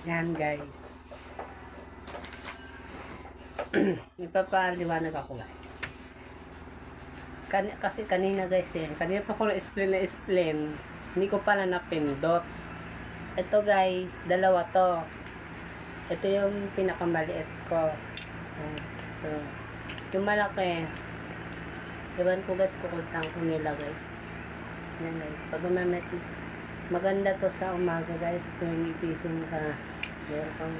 Yan guys. Ipapaliwanag ako guys. Kasi kanina guys kanina pa ko na-explain, hindi ko pala napindot. Ito guys, dalawa to. Ito yung pinakamaliit ko. Ito. Yung malaki, iwan ko guys kung saan ko nilagay. Yan guys, pag umamit, maganda to sa umaga guys, kung ipising ka, meron kang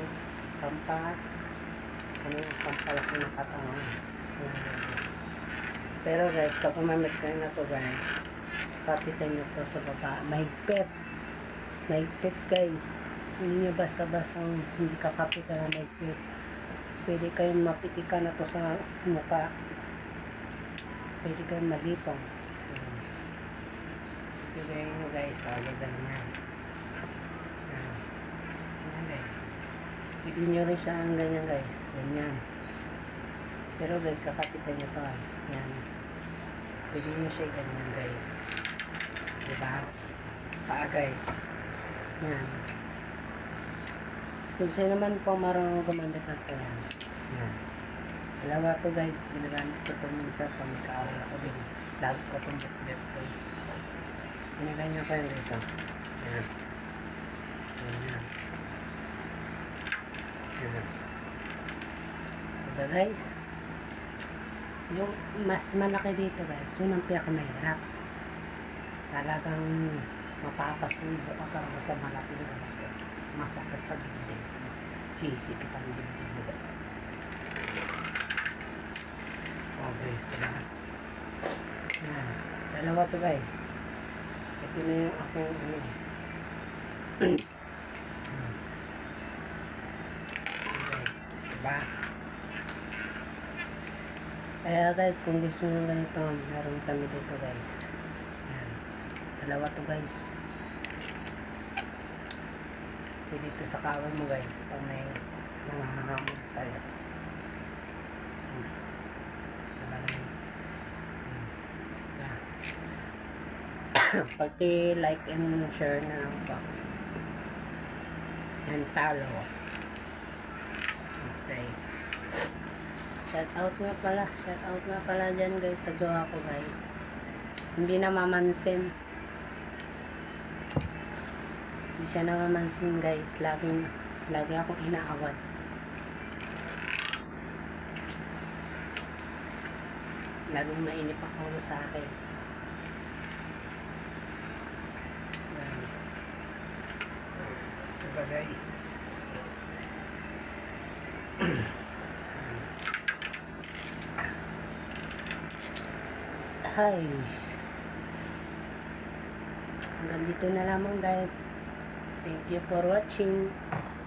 pampalaki na katawan. Pero guys, pag umamit kayo na to guys, kapitan nyo to sa baba, mahigpit guys. Hindi nyo basta-basta hindi kakapitan na mahigpit. Pwede kayong mapitikan na to sa mukha. Pwede kayong malipong. Bigay nyo guys, ganyan. Yan guys. Pwede nyo rin siya ang ganyan guys. Ganyan. Pero guys, kakapitan nyo to. Yan. Pwede nyo siya ganyan guys. Diba? Paa guys. Yan. Kung sino naman po marunong gumamit ng ito yan. Yan. Dalawa to guys. Ginagamit ko ito minsan pag kaaway ako din. Lagi ko itong bet guys. Ginaganyan ko yung guys. Yan. Yan. Yan. Diba guys? Yung mas malaki dito guys. Yun ang pinakamahirap. Talagang mapapasundo ka para sa malaking galaki. Masakit sa dibdib. Sisikip ang dibdib mo guys. Oh guys, diba? Yan. Dalawa to guys. Ito na yung aking guys, diba? Kaya guys, kung gusto nyo ganito, meron kami dito guys. Yan. Dalawa to guys. Pwede ito sa kawan mo guys pag may nangahamog sa'yo. Diba guys? Pag-like and share na lang po. And follow. Guys. Shout out nga pala dyan guys sa jowa ko guys. Hindi na mamansin. Hindi siya namamansin guys. Lagi akong inaawat. Laging mainip ang ulo sa akin. Diba guys? Hi. Hanggang dito na lamang guys. Thank you for watching.